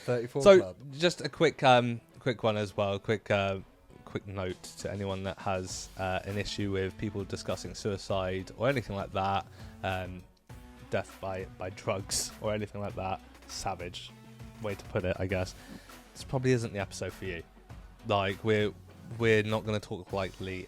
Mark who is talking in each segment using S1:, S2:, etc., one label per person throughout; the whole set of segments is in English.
S1: 34
S2: So
S1: Club.
S2: just a quick one as well. Quick note to anyone that has an issue with people discussing suicide or anything like that, death by drugs or anything like that. Savage way to put it, I guess. This probably isn't the episode for you. Like we're not going to talk lightly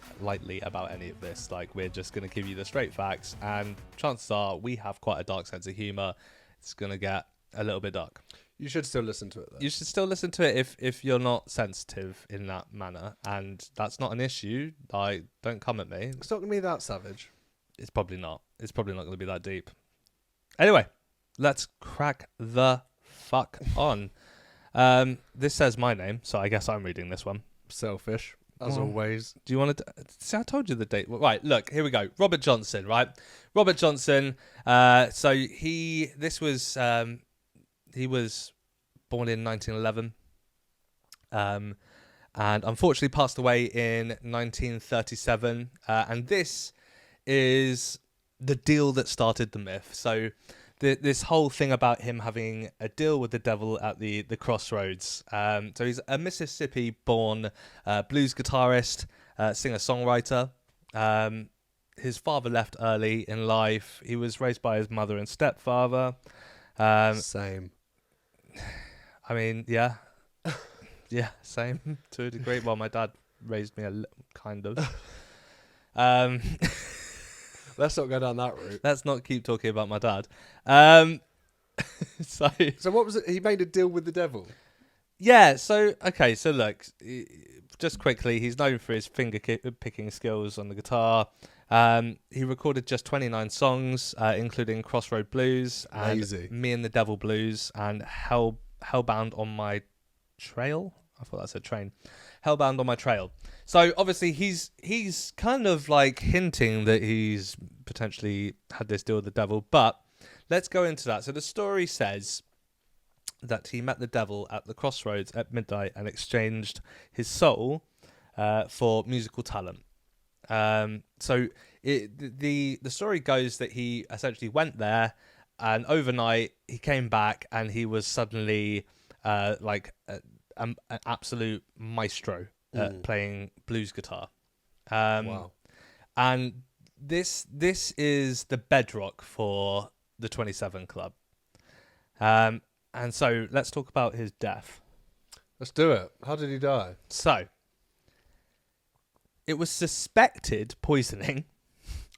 S2: about any of this. Like we're just going to give you the straight facts, and chances are we have quite a dark sense of humor. It's going to get a little bit dark.
S1: You should still listen to it, though.
S2: You should still listen to it if you're not sensitive in that manner, and that's not an issue. Like, don't come at me.
S1: It's not going to be that savage.
S2: It's probably not. It's probably not going to be that deep. Anyway, let's crack the fuck on. This says my name, so I guess I'm reading this one.
S1: Selfish, as always.
S2: Do you want to... See, I told you the date. Right, look, here we go. Robert Johnson, right? Robert Johnson, so he was born in 1911 and unfortunately passed away in 1937. And this is the deal that started the myth. So this whole thing about him having a deal with the devil at the Crossroads. So he's a Mississippi-born blues guitarist, singer-songwriter. His father left early in life. He was raised by his mother and stepfather.
S1: Same.
S2: I mean, yeah. Yeah, same to a degree. Well, my dad raised me kind of.
S1: Let's not go down that route.
S2: Let's not keep talking about my dad. So
S1: what was it? He made a deal with the devil?
S2: Yeah, so look, just quickly, he's known for his finger-picking skills on the guitar. He recorded just 29 songs, including Crossroad Blues, and Me and the Devil Blues, and Hellbound on My Trail. I thought that said train. Hellbound on My Trail. So obviously he's kind of like hinting that he's potentially had this deal with the devil, but let's go into that. So the story says that he met the devil at the Crossroads at midnight and exchanged his soul for musical talent. So the story goes that he essentially went there, and overnight he came back and he was suddenly like an absolute maestro at playing blues guitar.
S1: Wow.
S2: And this is the bedrock for the 27 Club. And so let's talk about his death.
S1: Let's do it. How did he die?
S2: So it was suspected poisoning.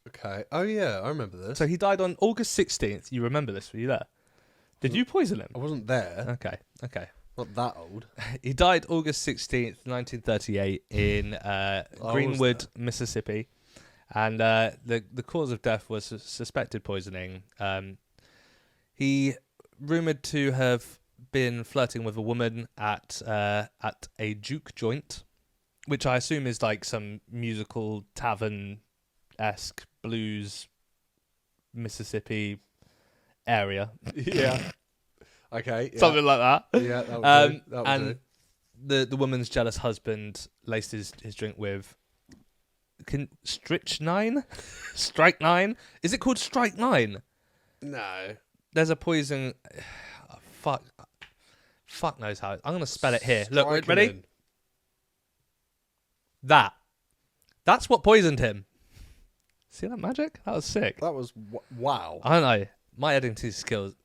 S1: Okay. Oh, yeah, I remember this.
S2: So he died on August 16th. You remember this? Were you there? Did you poison him?
S1: I wasn't there.
S2: Okay.
S1: Not that old.
S2: He died August 16th, 1938 in Greenwood, Mississippi. And the cause of death was suspected poisoning. He rumoured to have been flirting with a woman at a juke joint, which I assume is like some musical tavern-esque blues Mississippi area.
S1: Yeah. Okay. Yeah.
S2: Something like that.
S1: Yeah, that would do. That would
S2: and
S1: do.
S2: the woman's jealous husband laced his drink with strychnine? Strychnine? Is it called strychnine?
S1: No.
S2: There's a poison... Fuck knows how. I'm going to spell it here. Look, ready? That's what poisoned him. See that magic? That was sick.
S1: That was... wow.
S2: I don't know. My editing skills...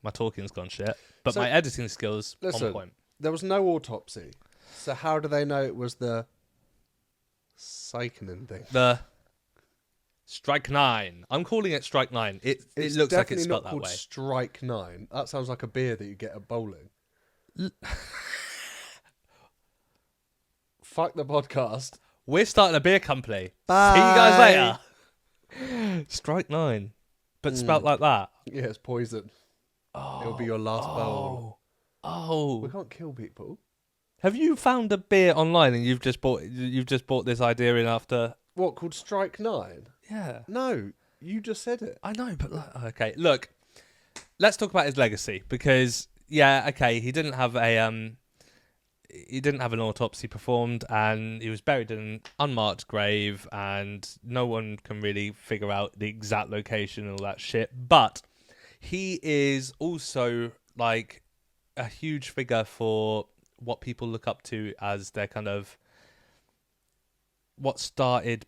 S2: My talking's gone shit. But my editing skills on point.
S1: There was no autopsy. So how do they know it was the strychnine thing?
S2: The strik-nine. I'm calling it strik-nine. It looks like it's spelled that way.
S1: It's definitely not called strik-nine. That sounds like a beer that you get at bowling. Fuck the podcast.
S2: We're starting a beer company.
S1: Bye.
S2: See you guys later. Strik-nine. But spelled like that.
S1: Yeah, it's poison. It'll be your last bowl.
S2: Oh.
S1: We can't kill people.
S2: Have you found a beer online and you've just bought this idea in after?
S1: What, called strik-nine?
S2: Yeah.
S1: No, you just said it.
S2: I know, but okay. Look, let's talk about his legacy because he didn't have an autopsy performed, and he was buried in an unmarked grave, and no one can really figure out the exact location and all that shit. But he is also like a huge figure for what people look up to as their kind of what started,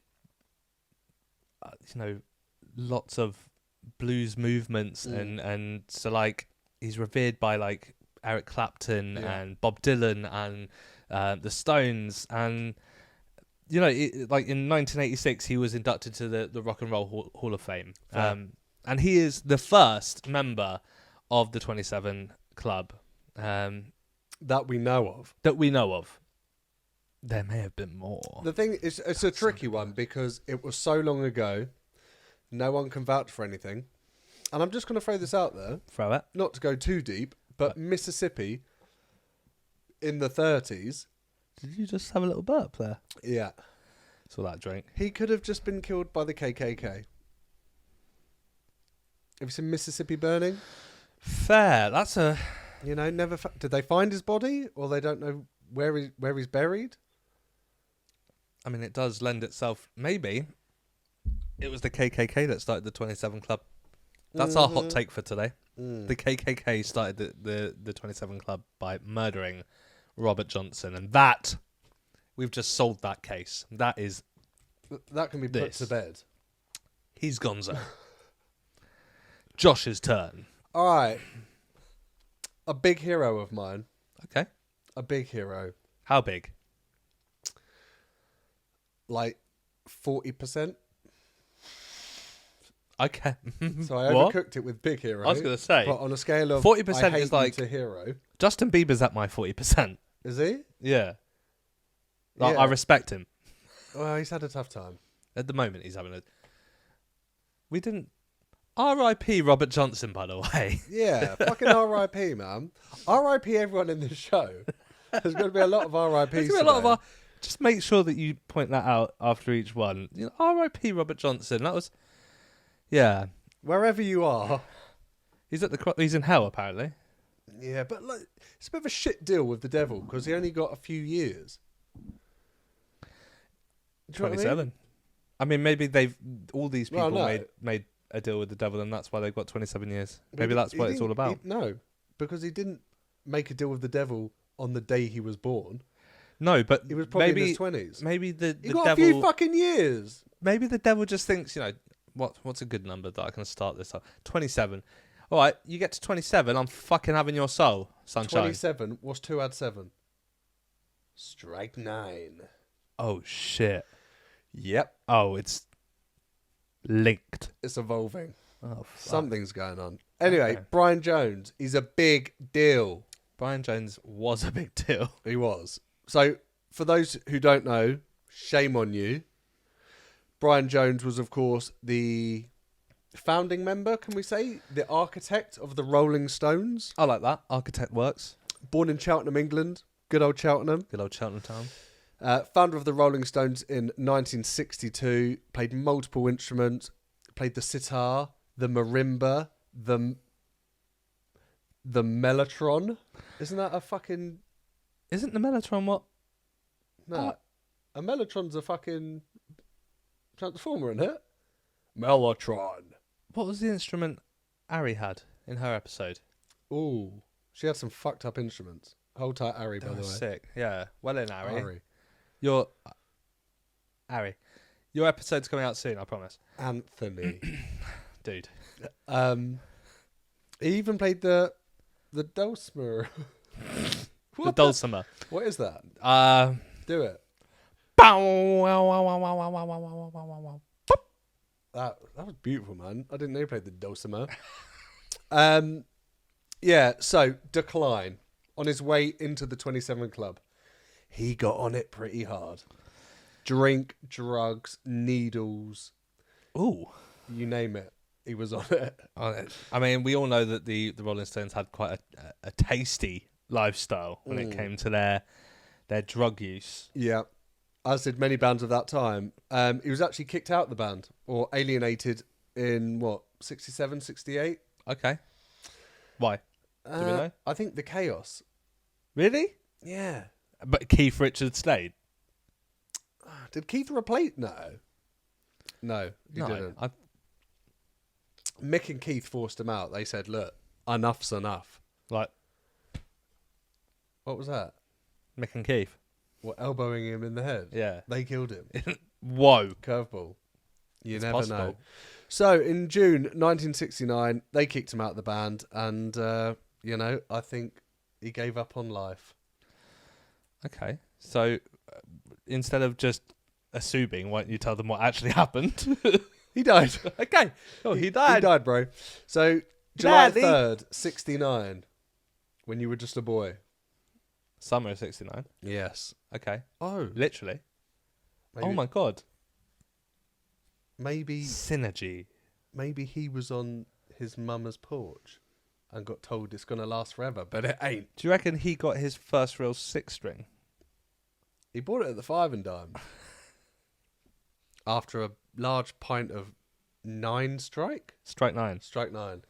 S2: lots of blues movements, and so like he's revered by like Eric Clapton and Bob Dylan and the Stones, and like in 1986 he was inducted to the Rock and Roll Hall of Fame, and he is the first member of the 27 Club
S1: that we know of.
S2: There may have been more.
S1: The thing is, it's a tricky one because it was so long ago. No one can vouch for anything. And I'm just going to throw this out there.
S2: Throw it.
S1: Not to go too deep, but Mississippi in the 30s.
S2: Did you just have a little burp there?
S1: Yeah.
S2: Saw that drink.
S1: He could have just been killed by the KKK. Have you seen Mississippi Burning?
S2: Fair. That's a...
S1: never... Did they find his body? Or they don't know where he's buried?
S2: I mean, it does lend itself... Maybe it was the KKK that started the 27 Club. That's our hot take for today. The KKK started the 27 Club by murdering Robert Johnson, and that we've just solved that case. That
S1: can be put to bed.
S2: He's gonzo. Josh's turn.
S1: All right. A big hero of mine.
S2: Okay.
S1: A big hero.
S2: How big?
S1: Like 40%.
S2: Okay.
S1: So I overcooked it with big hero.
S2: I was going to say.
S1: But on a scale of
S2: 40% is like
S1: to hero.
S2: Justin Bieber's at my 40%.
S1: Is he?
S2: Yeah.
S1: Yeah.
S2: I respect him.
S1: Well, he's had a tough time.
S2: At the moment, he's having a... We didn't... R.I.P. Robert Johnson, by the way.
S1: Yeah, fucking R.I.P., man. R.I.P. everyone in this show. There's going to be a lot of R.I.P.s.
S2: There's going to be a lot of Just make sure that you point that out after each one. R.I.P. Robert Johnson. That was... Yeah.
S1: Wherever you are.
S2: He's in hell, apparently.
S1: Yeah, but like, it's a bit of a shit deal with the devil because he only got a few years.
S2: 27. I mean, maybe all these people made a deal with the devil, and that's why they've got 27 years. Maybe that's what it's all about.
S1: No, because he didn't make a deal with the devil on the day he was born.
S2: No, but
S1: he was probably in his 20s.
S2: Maybe the
S1: got
S2: devil...
S1: a few fucking years.
S2: Maybe the devil just thinks, what's a good number that I can start this up? 27. All right, you get to 27, I'm fucking having your soul, sunshine.
S1: 27, what's 2 add 7? Strychnine.
S2: Oh, shit.
S1: Yep.
S2: Oh, it's linked.
S1: It's evolving.
S2: Oh,
S1: something's going on. Anyway, Brian Jones, he's a big deal.
S2: Brian Jones was a big deal.
S1: He was. So, for those who don't know, shame on you. Brian Jones was, of course, the founding member, can we say? The architect of the Rolling Stones.
S2: I like that. Architect works.
S1: Born in Cheltenham, England. Good old Cheltenham.
S2: Good old Cheltenham town.
S1: Founder of the Rolling Stones in 1962. Played multiple instruments. Played the sitar, the marimba, the mellotron. Isn't that a fucking...
S2: Isn't the mellotron what?
S1: No. A mellotron's a fucking transformer, isn't it? Mellotron.
S2: What was the instrument Ari had in her episode?
S1: Ooh. She had some fucked up instruments. Hold tight, Ari, by the way.
S2: Sick. Yeah. Well in, Ari.
S1: Ari.
S2: Your episode's coming out soon, I promise.
S1: Anthony.
S2: Dude.
S1: He even played the Dulcimer.
S2: The Dulcimer.
S1: What is that? Do it. That was beautiful, man. I didn't know he played the Dulcimer. Yeah, so decline. On his way into the 27 Club, he got on it pretty hard. Drink, drugs, needles.
S2: Ooh.
S1: You name it. He was on it.
S2: I mean, we all know that the Rolling Stones had quite a tasty lifestyle when it came to their drug use.
S1: Yeah. As did many bands of that time. He was actually kicked out of the band or alienated in, 67, 68?
S2: Okay. Why? Do we know?
S1: I think the chaos.
S2: Really?
S1: Yeah.
S2: But Keith Richards stayed?
S1: Did Keith replace? No, he didn't. Mick and Keith forced him out. They said, look, enough's enough.
S2: Like,
S1: What was that?
S2: Mick and Keith.
S1: What, elbowing him in the head?
S2: Yeah.
S1: They killed him.
S2: Whoa.
S1: Curveball. You
S2: It's
S1: never
S2: possible.
S1: know. So in June 1969, they kicked him out of the band, and I think he gave up on life.
S2: Okay. So instead of just assuming, why don't you tell them what actually happened?
S1: He died.
S2: Okay. Oh, he died.
S1: He died, bro. So July
S2: Daddy.
S1: 3rd, 69, when you were just a boy.
S2: Summer of 69.
S1: Yes.
S2: Okay.
S1: Oh.
S2: Literally.
S1: Maybe,
S2: Oh my god.
S1: Maybe
S2: Synergy.
S1: he was on his mama's porch and got told it's going to last forever, but it ain't.
S2: Do you reckon he got his first real 6-string?
S1: He bought it at the Five and Dime after a large pint of 9 strike.
S2: Strychnine.
S1: Strik-nine.